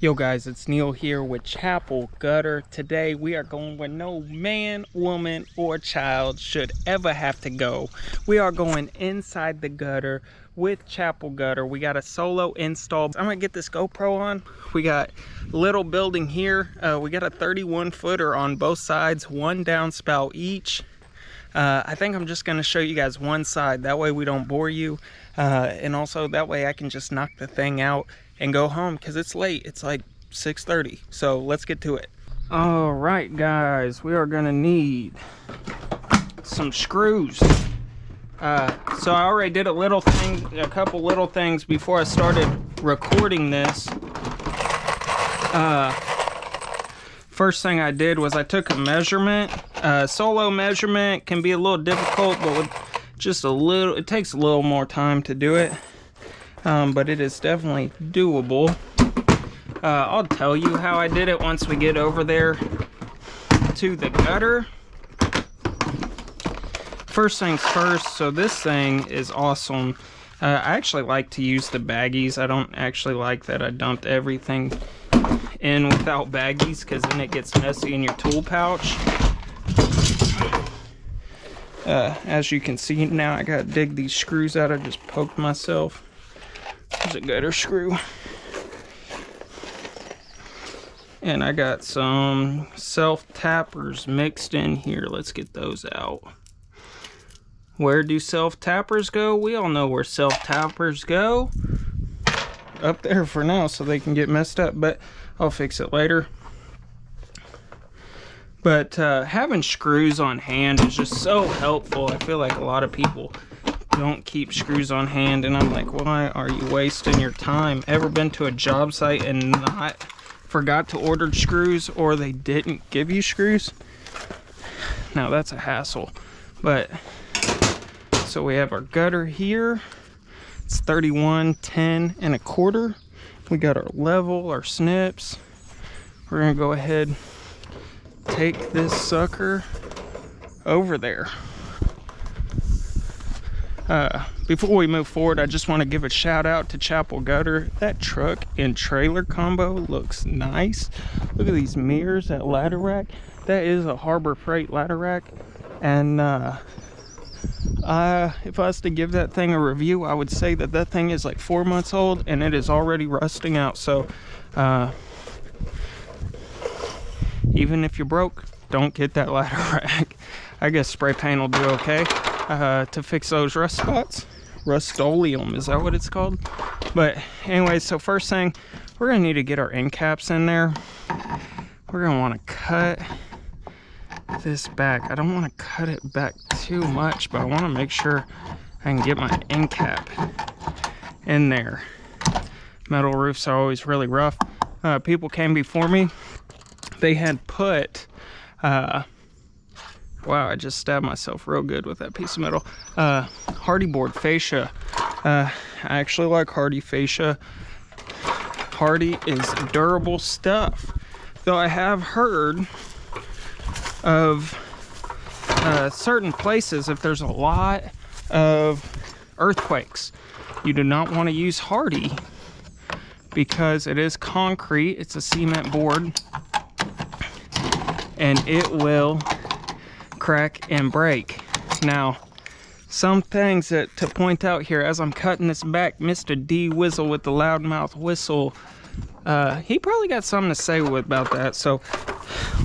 Yo guys, it's Neil here with Chapel Gutter. Today we are going where no man, woman, or child should ever have to go. We are going inside the gutter with Chapel Gutter. We got a solo install. I'm gonna get this GoPro on. We got a little building here. We got a 31 footer on both sides, one downspout each. I think I'm just gonna show you guys one side. That way we don't bore you. And also that way I can just knock the thing out and go home because it's late. It's like 6:30. So let's get to it. All right, guys, we are gonna need some screws. So I already did a couple little things before I started recording this. First thing I did was I took a measurement. Solo measurement can be a little difficult, but with just a little, it takes a little more time to do it. But it is definitely doable. I'll tell you how I did it once we get over there to the gutter. First things first, so this thing is awesome. I actually like to use the baggies. I don't actually like that I dumped everything in without baggies because then it gets messy in your tool pouch. As you can see now, I gotta dig these screws out. I just poked myself. There's a gutter screw. And I got some self-tappers mixed in here. Let's get those out. Where do self-tappers go? We all know where self-tappers go. Up there for now so they can get messed up, but I'll fix it later. But having screws on hand is just so helpful. I feel like a lot of people don't keep screws on hand, and I'm like, why are you wasting your time? Ever been to a job site and not forgot to order screws, or they didn't give you screws? Now that's a hassle. But so we have our gutter here. It's 31, 10 and a quarter. We got our level, our snips. We're gonna go ahead, take this sucker over there. Before we move forward, I just want to give a shout out to Chapel Gutter. That truck and trailer combo looks nice. Look at these mirrors, that ladder rack. That is a Harbor Freight ladder rack. And if I was to give that thing a review, I would say that that thing is like 4 months old and it is already rusting out. So even if you're broke, don't get that ladder rack. I guess spray paint will do okay to fix those rust spots. Rust-Oleum, is that what it's called? But anyway, so first thing, we're gonna need to get our end caps in there. We're gonna want to cut this back. I don't want to cut it back too much, but I want to make sure I can get my end cap in there. Metal roofs are always really rough. People came before me. They had put wow, I just stabbed myself real good with that piece of metal. Hardy board fascia. I actually like Hardy fascia. Hardy is durable stuff. Though I have heard of certain places, if there's a lot of earthquakes, you do not want to use Hardy because it is concrete. It's a cement board and it will crack and break. Now, some things to point out here as I'm cutting this back, Mr. D Whistle with the loudmouth whistle, he probably got something to say about that, so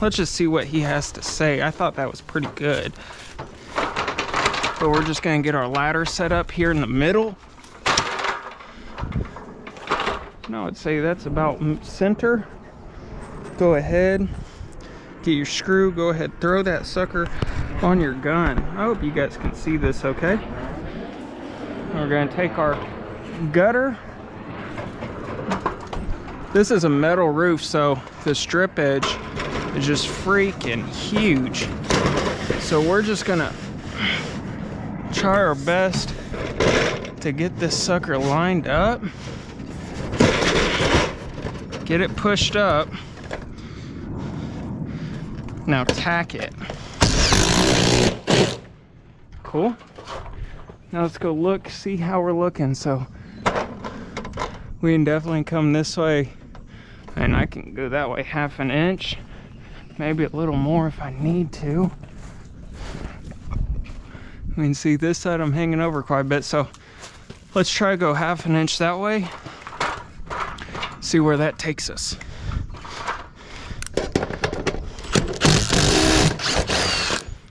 let's just see what he has to say. I thought that was pretty good. But we're just gonna get our ladder set up here in the middle. Now I'd say that's about center. Go ahead, get your screw, go ahead, throw that sucker on your gun. I hope you guys can see this okay. We're gonna take our gutter. This is a metal roof, so the strip edge is just freaking huge. So we're just gonna try our best to get this sucker lined up, get it pushed up. Now tack it. Cool. Now let's go look, see how we're looking. So we can definitely come this way And I can go that way 1/2 inch, maybe a little more if I need to. I mean, see this side I'm hanging over quite a bit, so let's try to go 1/2 inch that way. See where that takes us.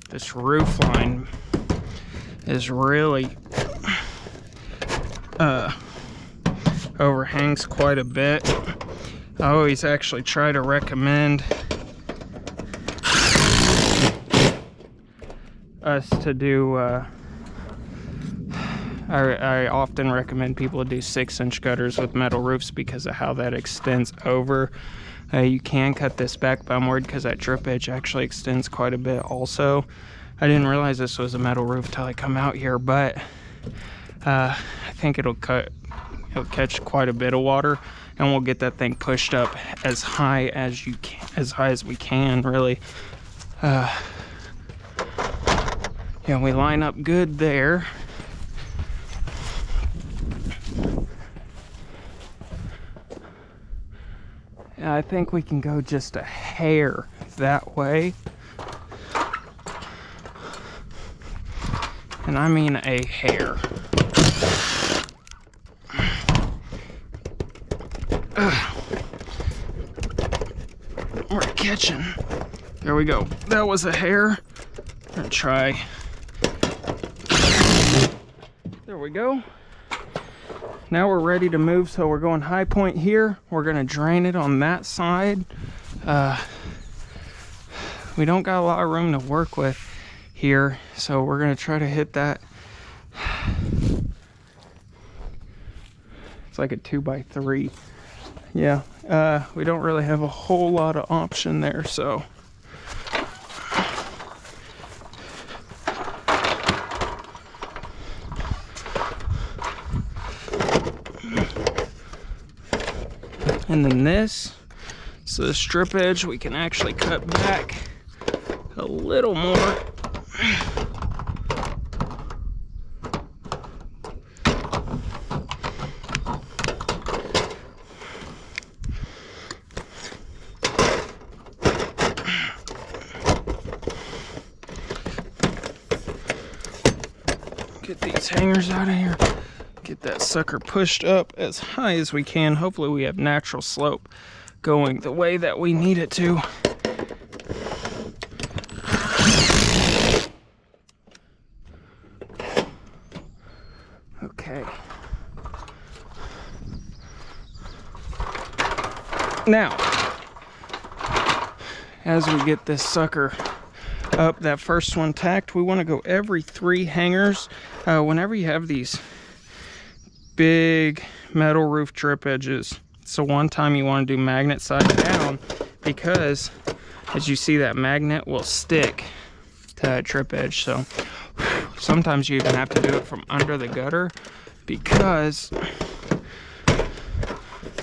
This roof line is really overhangs quite a bit. I always actually try to recommend us to do I often recommend people to do 6-inch gutters with metal roofs because of how that extends over. You can cut this back, but I'm worried because that drip edge actually extends quite a bit also. I didn't realize this was a metal roof till I come out here, but I think it'll catch quite a bit of water, and we'll get that thing pushed up as high as we can, really. Yeah, we line up good there. And I think we can go just a hair that way. And I mean a hair. We're catching. There we go. That was a hair. I'm gonna try. There we go. Now we're ready to move, so we're going high point here. We're gonna drain it on that side. We don't got a lot of room to work with here, so we're gonna try to hit that. It's like a 2x3. Yeah, we don't really have a whole lot of option there, so. And then this, so the strip edge, we can actually cut back a little more. Get these hangers out of here. Get that sucker pushed up as high as we can. Hopefully we have natural slope going the way that we need it to. Okay. Now, as we get this sucker up, that first one tacked, we want to go every 3 hangers. Whenever you have these big metal roof drip edges, so one time you want to do magnet side down, because as you see, that magnet will stick to that drip edge. So sometimes you even have to do it from under the gutter because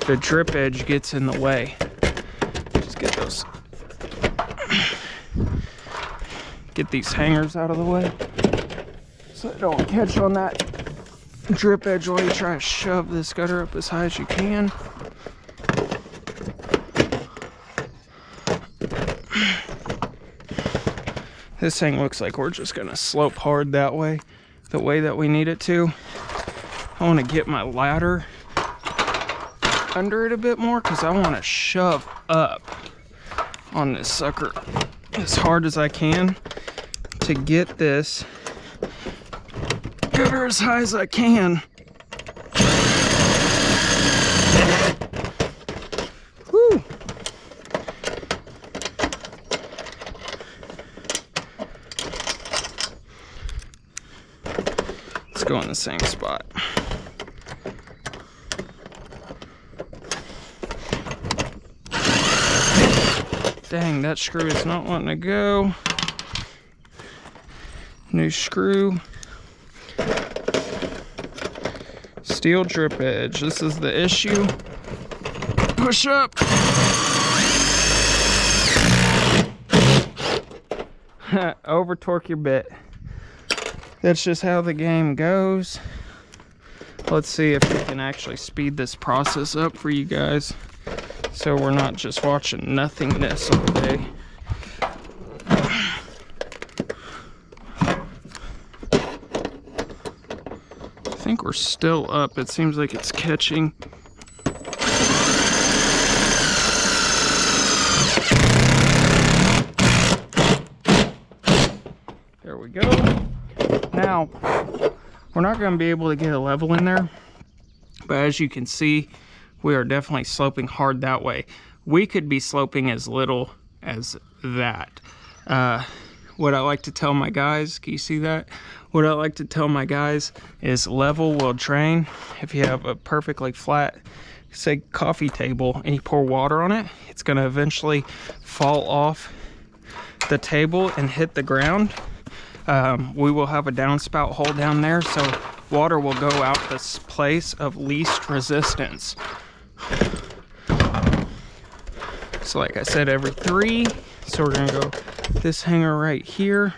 the drip edge gets in the way. Just get these hangers out of the way so they don't catch on that drip edge while you try to shove this gutter up as high as you can. This thing looks like we're just gonna slope hard that way, the way that we need it to. I want to get my ladder under it a bit more because I want to shove up on this sucker as hard as I can to get this gutter as high as I can. Woo! Let's go in the same spot. Dang, that screw is not wanting to go. New screw. Steel drip edge. This is the issue. Push up. Over torque your bit. That's just how the game goes. Let's see if we can actually speed this process up for you guys. so we're not just watching nothingness all day. I think we're still up. It seems like it's catching. There we go. Now, we're not going to be able to get a level in there, but as you can see, we are definitely sloping hard that way. We could be sloping as little as that. What I like to tell my guys, can you see that? What I like to tell my guys is level will drain. If you have a perfectly flat, say, coffee table and you pour water on it, it's going to eventually fall off the table and hit the ground. We will have a downspout hole down there, so water will go out this place of least resistance. So like I said, every 3. So we're gonna go this hanger right here.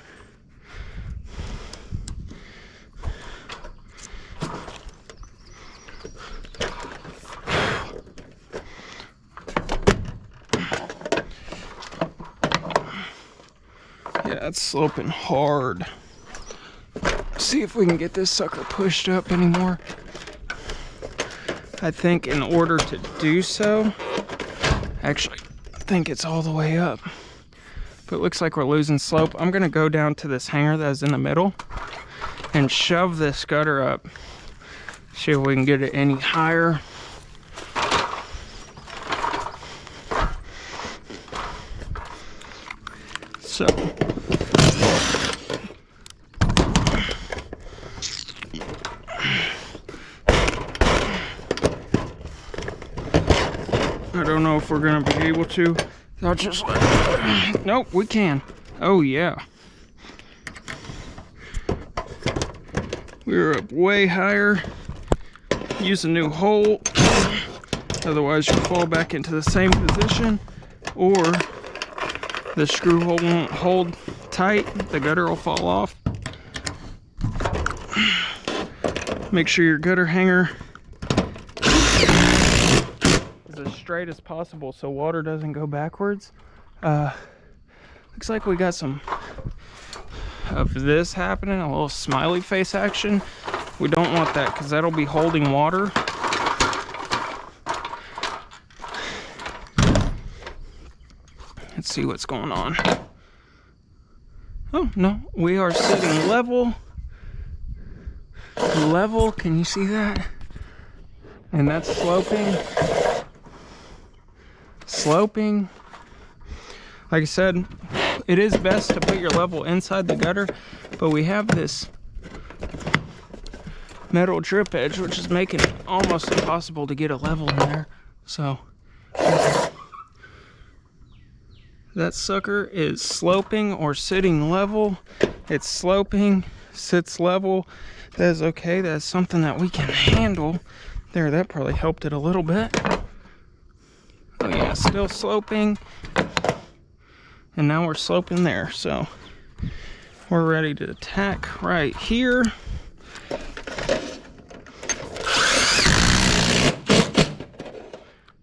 Yeah, it's sloping hard. See if we can get this sucker pushed up anymore. I think in order to do so, actually, I think it's all the way up. But it looks like we're losing slope. I'm gonna go down to this hanger that's in the middle and shove this gutter up. See if we can get it any higher. So, I don't know if we're gonna be able to. I'll just nope, we can. Oh yeah. We're up way higher. Use a new hole. Otherwise you'll fall back into the same position, or the screw hole won't hold tight. The gutter will fall off. Make sure your gutter hanger as straight as possible so water doesn't go backwards. Looks like we got some of this happening, a little smiley face action. We don't want that because that'll be holding water. Let's see what's going on. Oh no, we are sitting level. Level, can you see that? And that's sloping. Sloping. Like I said, it is best to put your level inside the gutter, but we have this metal drip edge which is making it almost impossible to get a level in there. So that sucker is sloping or sitting level. It's sloping, sits level. That is okay. That's something that we can handle. There, that probably helped it a little bit. Oh yeah, still sloping. And now we're sloping there, so we're ready to attack right here.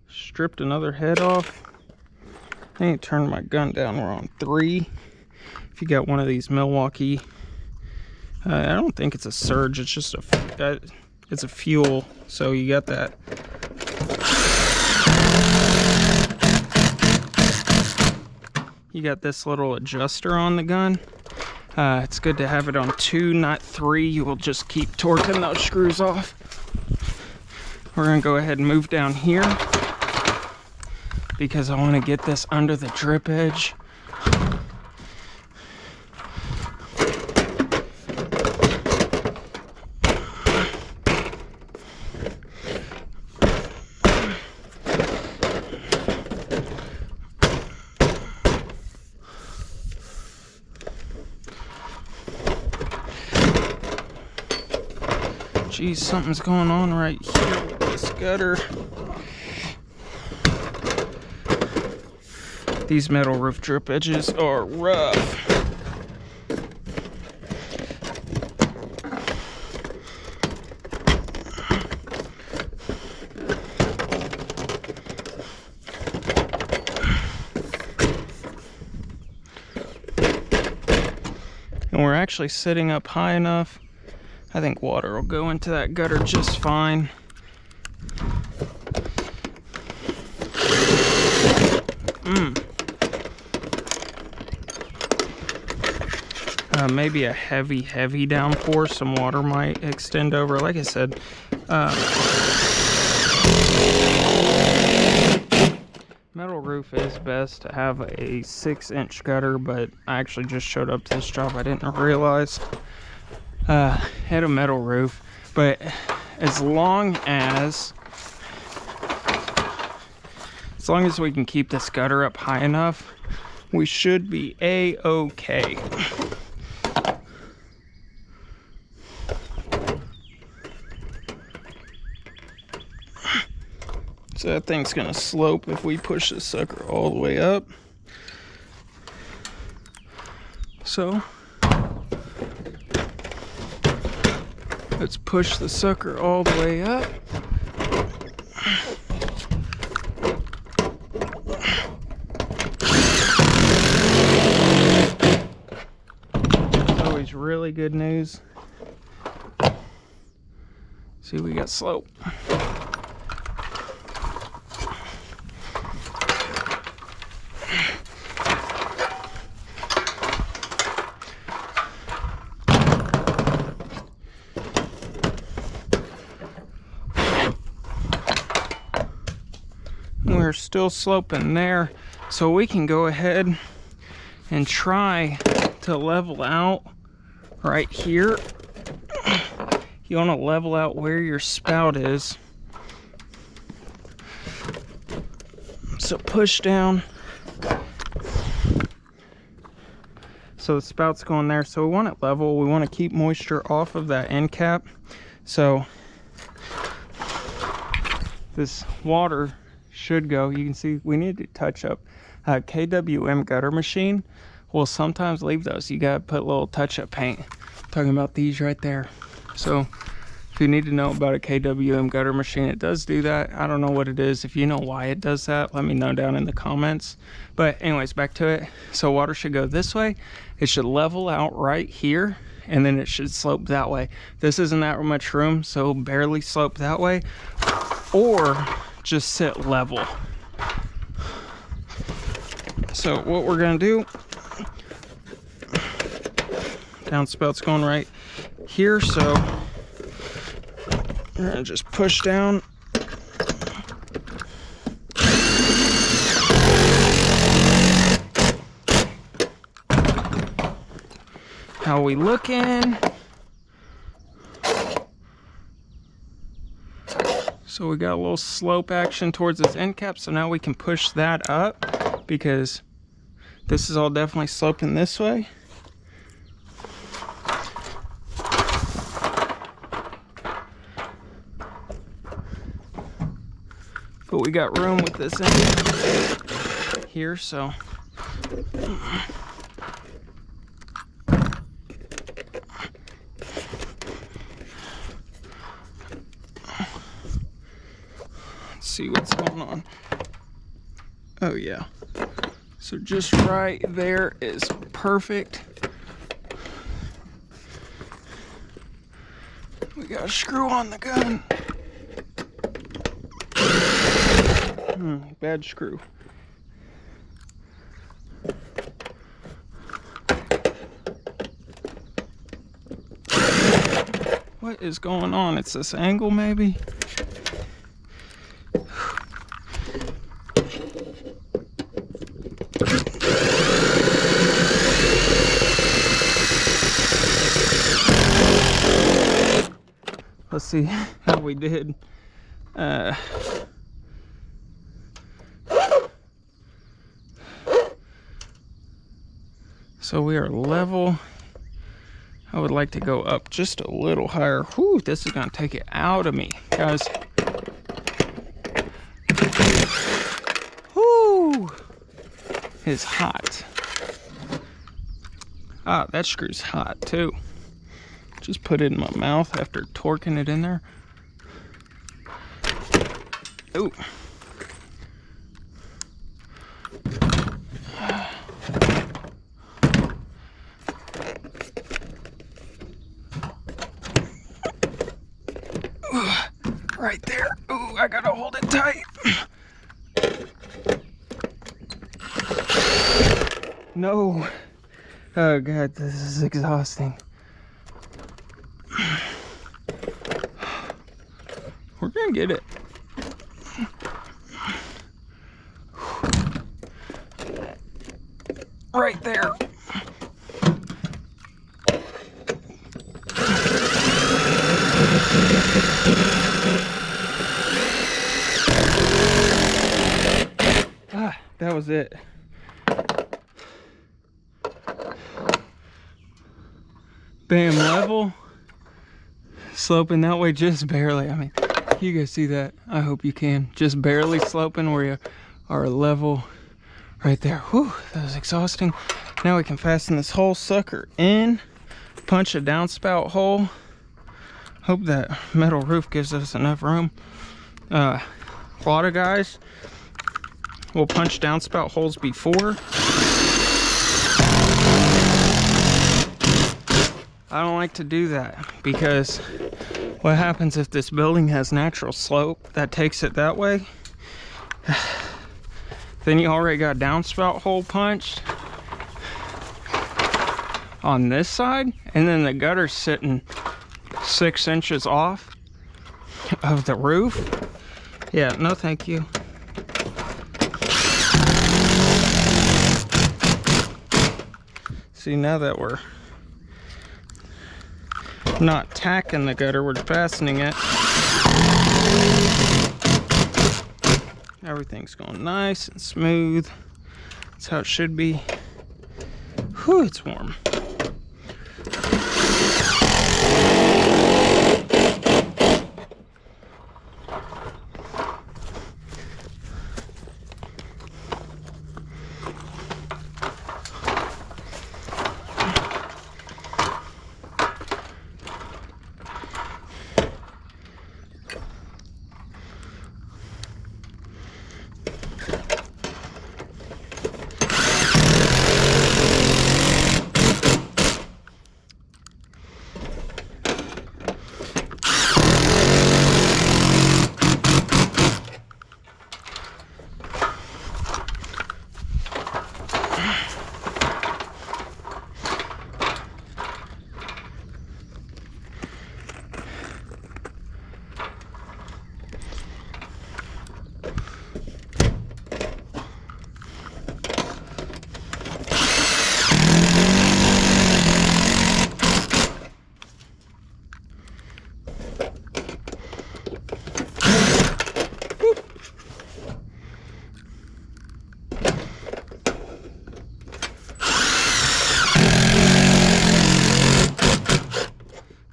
Stripped another head off. I need to turn my gun down. We're on 3. If you got one of these Milwaukee, I don't think it's a surge. It's just it's a fuel. So you got that. You got this little adjuster on the gun. It's good to have it on 2, not 3. You will just keep torquing those screws off. We're gonna go ahead and move down here because I want to get this under the drip edge. Geez, something's going on right here with this gutter. These metal roof drip edges are rough. actually sitting up high enough. I think water will go into that gutter just fine. Maybe a heavy downpour, some water might extend over. Like I said, metal roof is best to have a 6-inch gutter, but I actually just showed up to this job. I didn't realize had a metal roof, but as long as we can keep this gutter up high enough, we should be a-okay. So that thing's gonna slope if we push this sucker all the way up. So let's push the sucker all the way up. It's always really good news. See, we got slope. We're still sloping there, so we can go ahead and try to level out right here. You want to level out where your spout is. So push down. So the spout's going there, so we want it level. We want to keep moisture off of that end cap. So this water should go. You can see we need to touch up. KWM gutter machine will sometimes leave those. You gotta put a little touch-up paint. I'm talking about these right there. So if you need to know about a KWM gutter machine, it does do that. I don't know what it is. If you know why it does that, let me know down in the comments. But anyways, back to it. So water should go this way. It should level out right here, and then it should slope that way. This isn't that much room, so barely slope that way, or just sit level. So what we're gonna do, downspout's going right here, so we're gonna just push down. How we looking? So we got a little slope action towards this end cap, so now we can push that up because this is all definitely sloping this way. But we got room with this end here, so see what's going on. Oh yeah, so just right there is perfect. We got a screw on the gun. Bad screw. What is going on? It's this angle maybe? Let's see how we did. So we are level. I would like to go up just a little higher. Whew, this is gonna take it out of me, guys. Whew, it's hot. Ah, that screw's hot too. Just put it in my mouth after torquing it in there. Ooh. right there. Ooh, I gotta hold it tight. No. Oh God, this is exhausting. We're gonna get it. Right there. Ah, that was it. Bam, level. Sloping that way just barely. I mean, you guys see that? I hope you can. Just barely sloping where you are level right there. Whew, that was exhausting. Now we can fasten this whole sucker in, punch a downspout hole. Hope that metal roof gives us enough room. A lot of guys will punch downspout holes before. I don't like to do that because what happens if this building has natural slope that takes it that way? Then you already got downspout hole punched on this side, and then the gutter's sitting 6 inches off of the roof. Yeah, no thank you. See, now that we're not tacking the gutter, we're fastening it. Everything's going nice and smooth. That's how it should be. Whew, it's warm.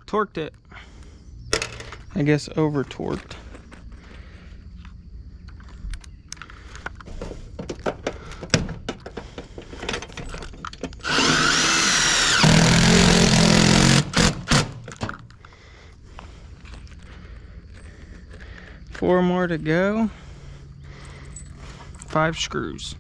Torqued it. I guess over torqued. Four more to go. 5 screws.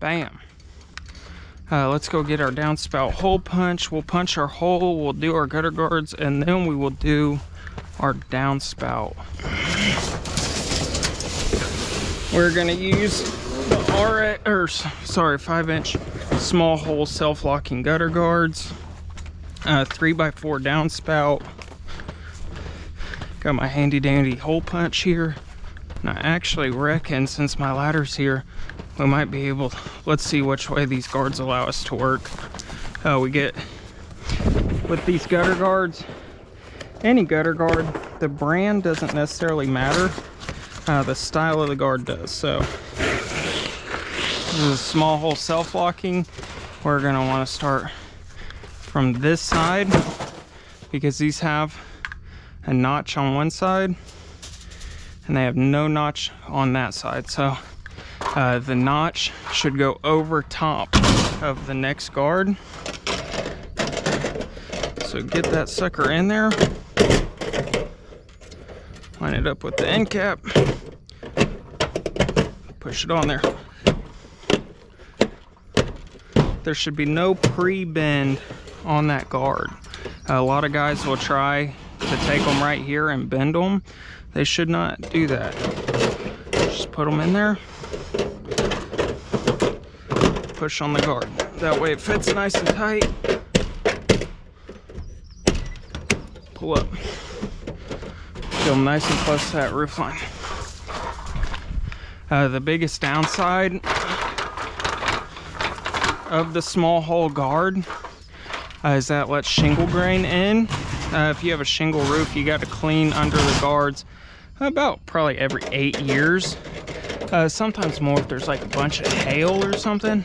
Bam. Let's go get our downspout hole punch. We'll punch our hole, we'll do our gutter guards, and then we will do our downspout. We're gonna use the 5-inch small hole self-locking gutter guards, 3x4 downspout. Got my handy dandy hole punch here. And I actually reckon, since my ladder's here, we might be able, let's see which way these guards allow us to work. We get, with these gutter guards, any gutter guard, the brand doesn't necessarily matter. The style of the guard does. So this is a small hole self-locking. We're gonna wanna start from this side because these have a notch on one side and they have no notch on that side. So the notch should go over top of the next guard. So get that sucker in there, line it up with the end cap, push it on there. There should be no pre-bend on that guard. A lot of guys will try to take them right here and bend them. They should not do that. Just put them in there, push on the guard. That way it fits nice and tight. Pull up. Get them nice and close to that roof line. The biggest downside of the small hole guard is that lets shingle grain in. If you have a shingle roof, you got to clean under the guards about probably every 8 years. Sometimes more if there's like a bunch of hail or something.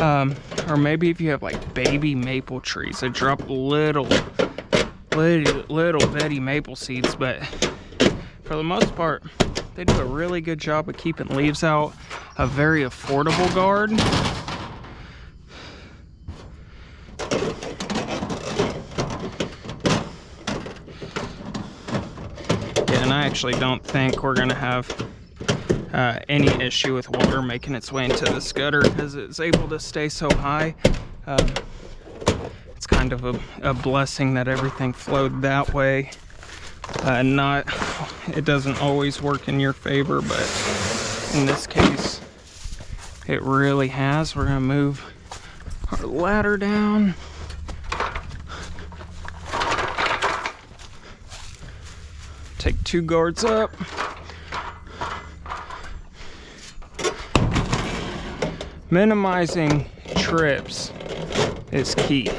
Or maybe if you have like baby maple trees that drop little bitty maple seeds, but for the most part, they do a really good job of keeping leaves out. A very affordable guard. And I actually don't think we're gonna have any issue with water making its way into this gutter because it's able to stay so high. It's kind of a blessing that everything flowed that way. It doesn't always work in your favor, but in this case, it really has. We're gonna move our ladder down. Take 2 guards up. Minimizing trips is key.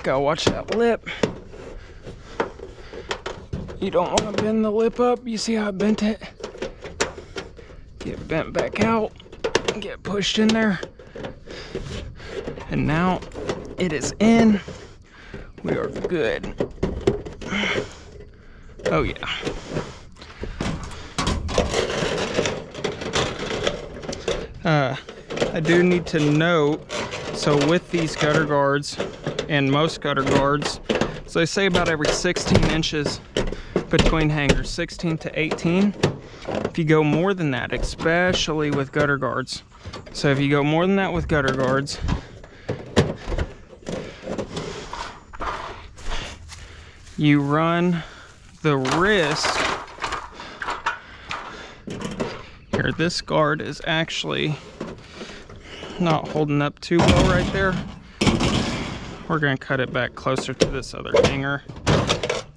Gotta watch that lip. You don't want to bend the lip up. You see how I bent it? Get bent back out, get pushed in there. And now it is in. We are good. Oh yeah. I do need to note, so with these gutter guards and most gutter guards, so they say about every 16 inches between hangers, 16 to 18. If you go more than that, especially with gutter guards, so if you go more than that with gutter guards, you run the risk. Here, this guard is actually not holding up too well right there. We're gonna cut it back closer to this other hanger,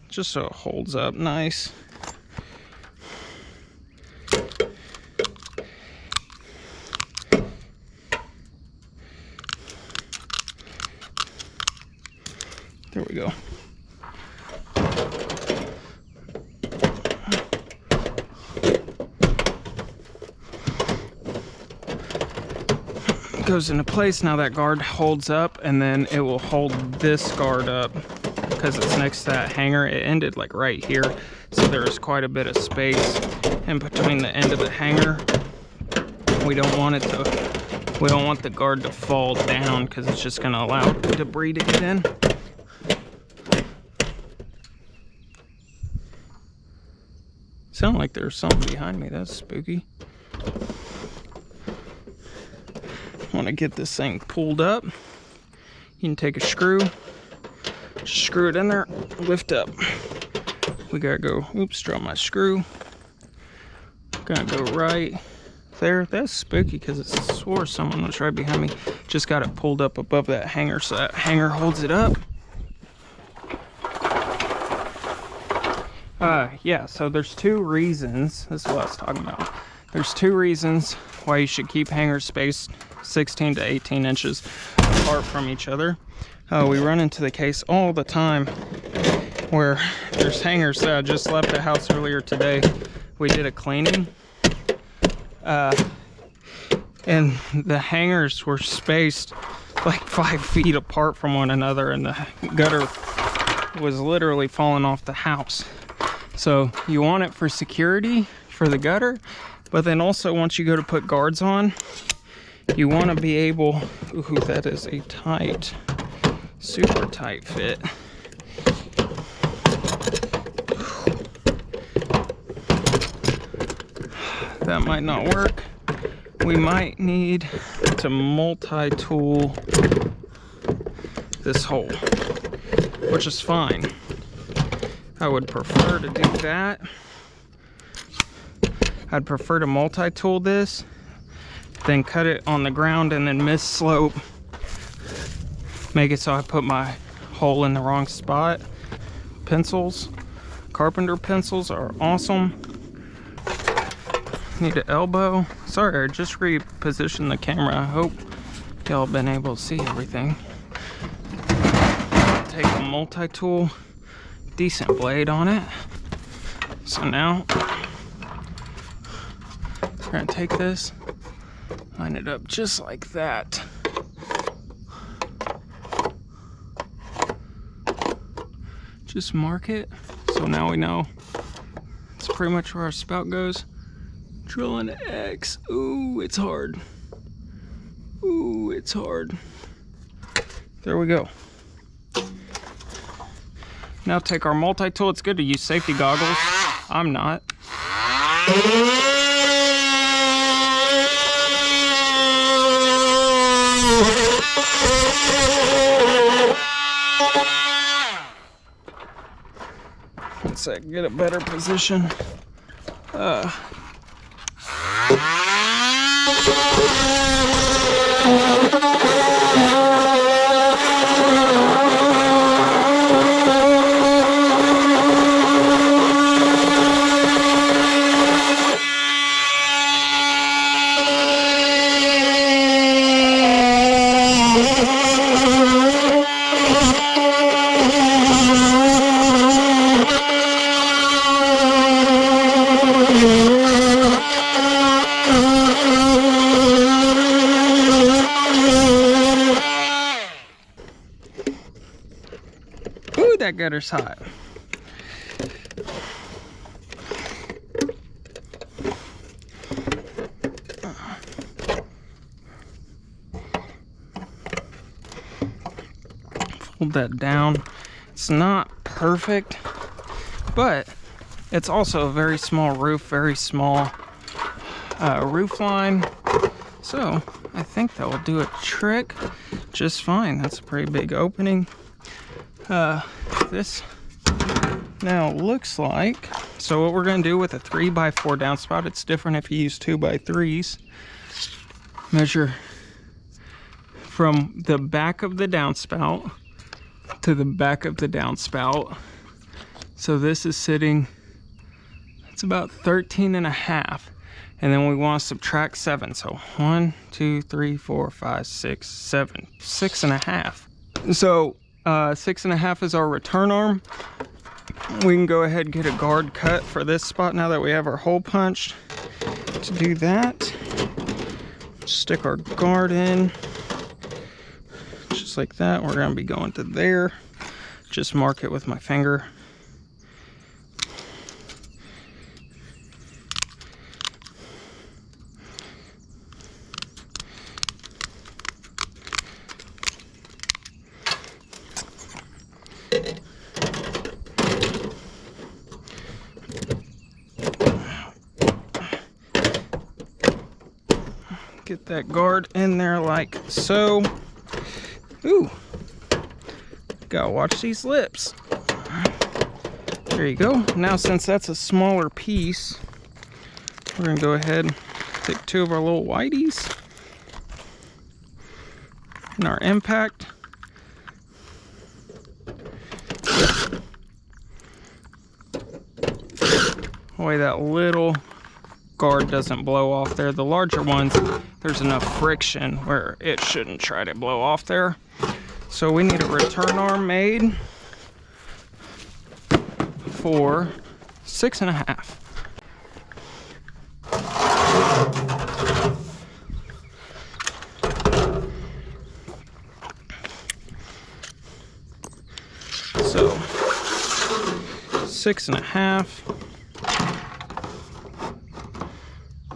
just so it holds up nice. There we go. Goes into place. Now that guard holds up, and then it will hold this guard up because it's next to that hanger. It ended like right here, so there's quite a bit of space in between the end of the hanger. We don't want the guard to fall down because it's just going to allow debris to get in. Sound like there's something behind me. That's spooky. Want to get this thing pulled up. You can take a screw, just screw it in there, lift up. We gotta go, oops, drop my screw. Gonna go right there. That's spooky because it swore someone was right behind me. Just got it pulled up above that hanger, so that hanger holds it up. Yeah, so there's 2 reasons. This is what I was talking about. There's 2 reasons why you should keep hangers spaced 16 to 18 inches apart from each other. We run into the case all the time where there's hangers. I just left the house earlier today. We did a cleaning. And the hangers were spaced like 5 feet apart from one another, and the gutter was literally falling off the house. So you want it for security for the gutter, but then also once you go to put guards on, you want to be able, ooh, that is a tight, super tight fit. That might not work. We might need to multi-tool this hole, which is fine. I would prefer to do that. I'd prefer to multi-tool this, then cut it on the ground and then mis-slope. Make it so I put my hole in the wrong spot. Pencils, carpenter pencils are awesome. Need an elbow. Sorry, I just repositioned the camera. I hope y'all been able to see everything. Take a multi-tool, decent blade on it. So now we're gonna take this, line it up just like that. Just mark it. So now we know it's pretty much where our spout goes. Drill an X. Ooh, it's hard. Ooh, it's hard. There we go. Now take our multi-tool. It's good to use safety goggles. I'm not. Let's get a better position. Ooh, that gutter's hot. Fold that down. It's not perfect, but it's also a very small roof, very small roof line. So I think that will do a trick just fine. That's a pretty big opening. This now looks like, so what we're going to do with a 3x4 downspout, it's different if you use 2x3s. Measure from the back of the downspout to the back of the downspout. So this is sitting, it's about 13.5. And then we want to subtract 7. So 1, 2, 3, 4, 5, 6, 7, 6.5. So 6.5 is our return arm. We can go ahead and get a guard cut for this spot now that we have our hole punched. To do that, stick our guard in just like that. We're going to be going to there. Just mark it with my finger. Get that guard in there like so. Ooh, gotta watch these lips. There you go. Now since that's a smaller piece, we're gonna go ahead, Take 2 of our little whiteys and our impact. That way that little guard doesn't blow off there. The larger ones, there's enough friction where it shouldn't try to blow off there. So we need a return arm made for 6.5. So 6.5.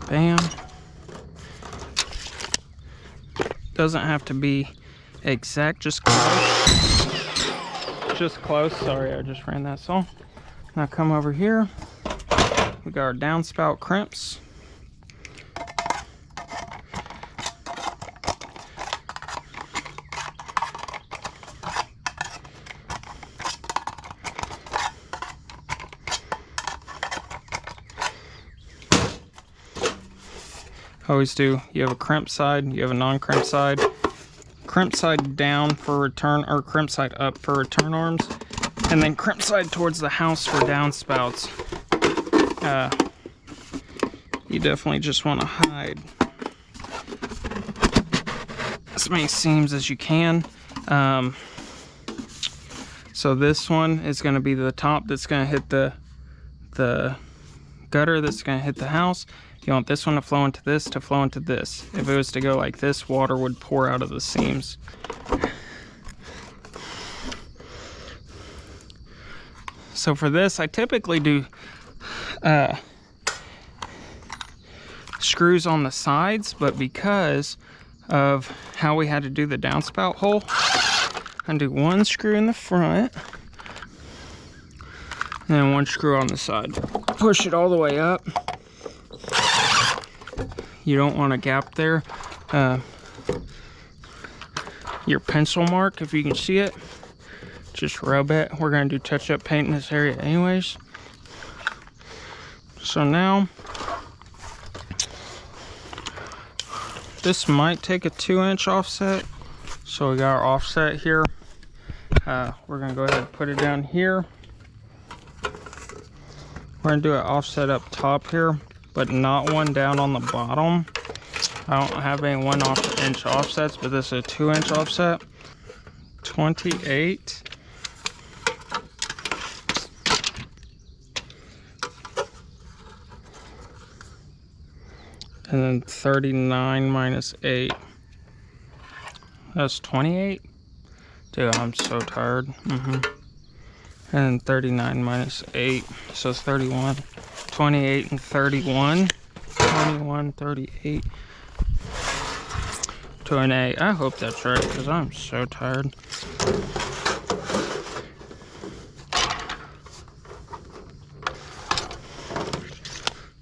Bam. Doesn't have to be exact, just close. Just close. Sorry, I just ran that saw. Now come over here. We got our downspout crimps. Always do. You have a crimp side, you have a non-crimp side. Crimp side down for return, or crimp side up for return arms, and then crimp side towards the house for downspouts. You definitely just want to hide as many seams as you can. So this one is going to be the top that's going to hit the gutter that's going to hit the house. You want this one to flow into this, to flow into this. If it was to go like this, water would pour out of the seams. So for this, I typically do screws on the sides, but because of how we had to do the downspout hole, I do 1 screw in the front and then 1 screw on the side. Push it all the way up. You don't want a gap there. Your pencil mark, if you can see it, just rub it. We're going to do touch-up paint in this area anyways. So now, this might take a 2-inch offset. So we got our offset here. We're going to go ahead and put it down here. We're going to do an offset up top here, but not one down on the bottom. I don't have any 1-inch offsets, but this is a 2-inch offset. 28. And then 39 minus 8. That's 28. Dude, I'm so tired. And 39 minus 8, so it's 31. 28 and 31. 21, 38. To an 8. I hope that's right, because I'm so tired.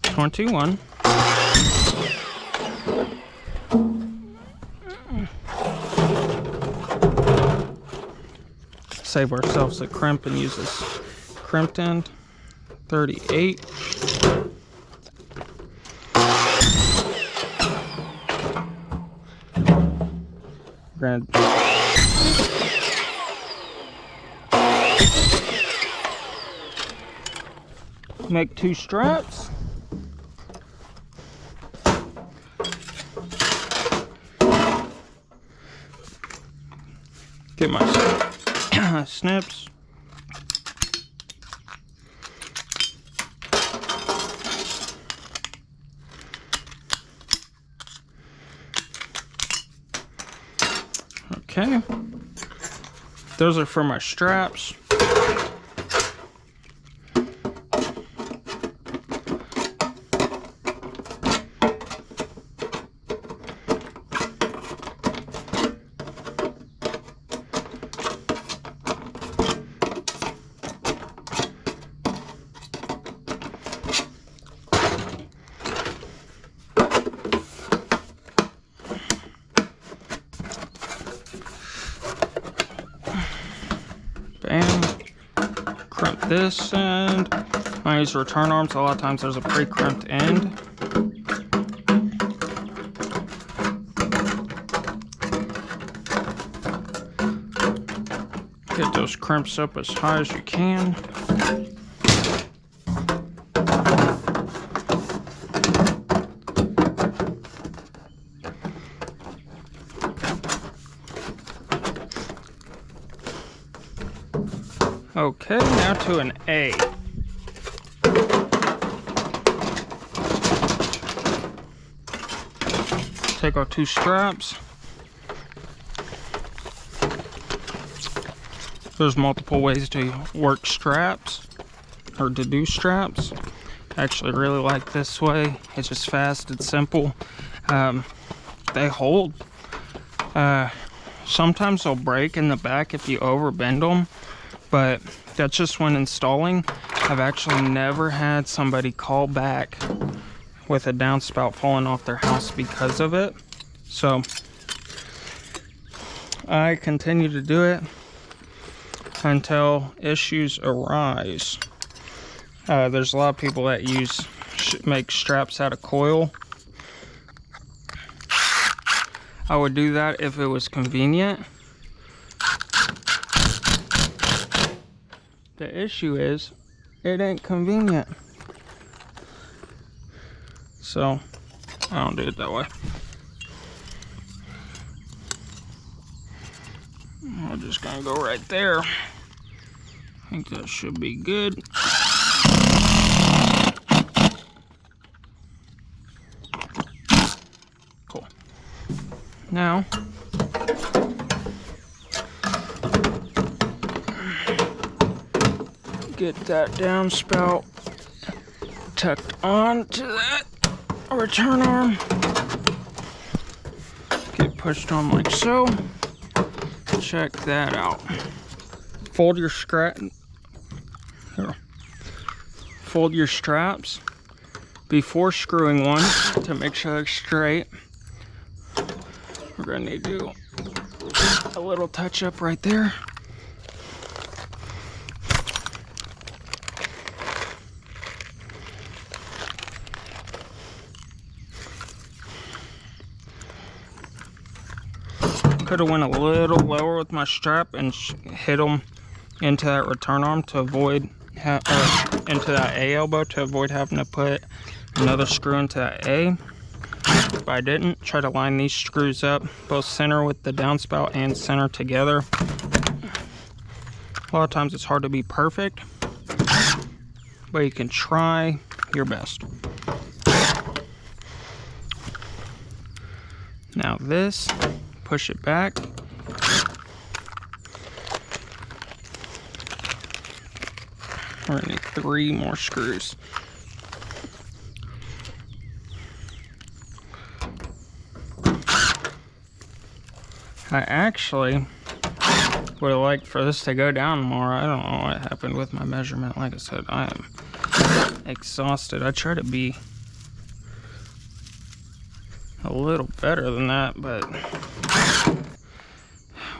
$21. Save ourselves a crimp and use this crimped end. 38. We're gonna make 2 straps. Get my snips. Okay. Those are for my straps. Bam. Crimp this end. I use return arms. A lot of times there's a pre-crimped end. Get those crimps up as high as you can. Okay, now to an A. Take our 2 straps. There's multiple ways to work straps, or to do straps. I actually really like this way. It's just fast, it's simple. They hold. Sometimes they'll break in the back if you overbend them, but that's just when installing. I've actually never had somebody call back with a downspout falling off their house because of it. So I continue to do it until issues arise. There's a lot of people that make straps out of coil. I would do that if it was convenient. The issue is, it ain't convenient. So, I don't do it that way. I'm just gonna go right there. I think that should be good. Cool. Now, get that downspout tucked onto that return arm. Get pushed on like so. Check that out. Fold your Fold your straps before screwing one to make sure they're straight. We're gonna need to do a little touch up right there. Could have went a little lower with my strap and hit them into that return arm to avoid into that A elbow to avoid having to put another screw into that A. But I didn't. Try to line these screws up, both center with the downspout and center together. A lot of times it's hard to be perfect, but you can try your best. Now this, push it back. We're gonna need 3 more screws. I actually would have liked for this to go down more. I don't know what happened with my measurement. Like I said, I am exhausted. I try to be a little better than that, but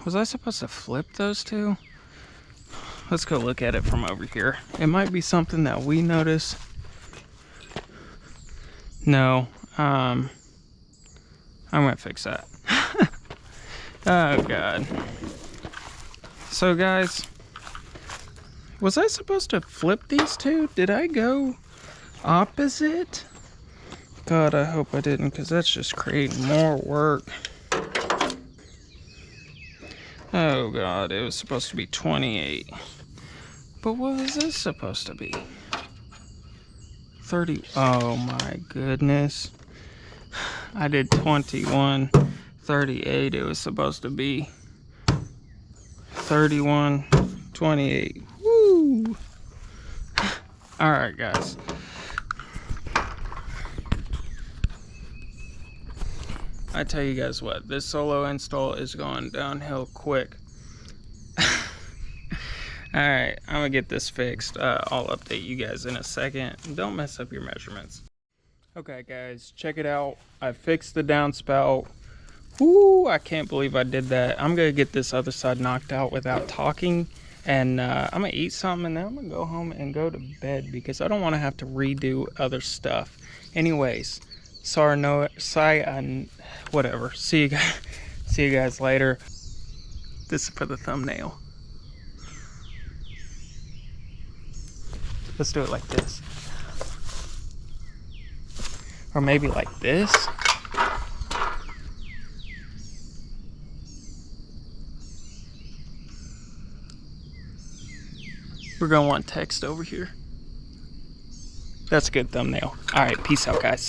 was I supposed to flip those two? Let's go look at it from over here. It might be something that we notice. No, I'm gonna fix that. Oh God. So guys, was I supposed to flip these two? Did I go opposite? God, I hope I didn't, because that's just creating more work. Oh God, it was supposed to be 28. But what was this supposed to be? 30. Oh my goodness. I did 21, 38. It was supposed to be 31, 28. Woo! Alright, guys. I tell you guys what, this solo install is going downhill quick. Alright, I'm gonna get this fixed. I'll update you guys in a second. Don't mess up your measurements. Okay guys, check it out. I fixed the downspout. Woo, I can't believe I did that. I'm gonna get this other side knocked out without talking. And I'm gonna eat something and then I'm gonna go home and go to bed because I don't want to have to redo other stuff. Anyways, whatever. See you guys later. This is for the thumbnail. Let's do it like this. Or maybe like this. We're gonna want text over here. That's a good thumbnail. All right, peace out, guys.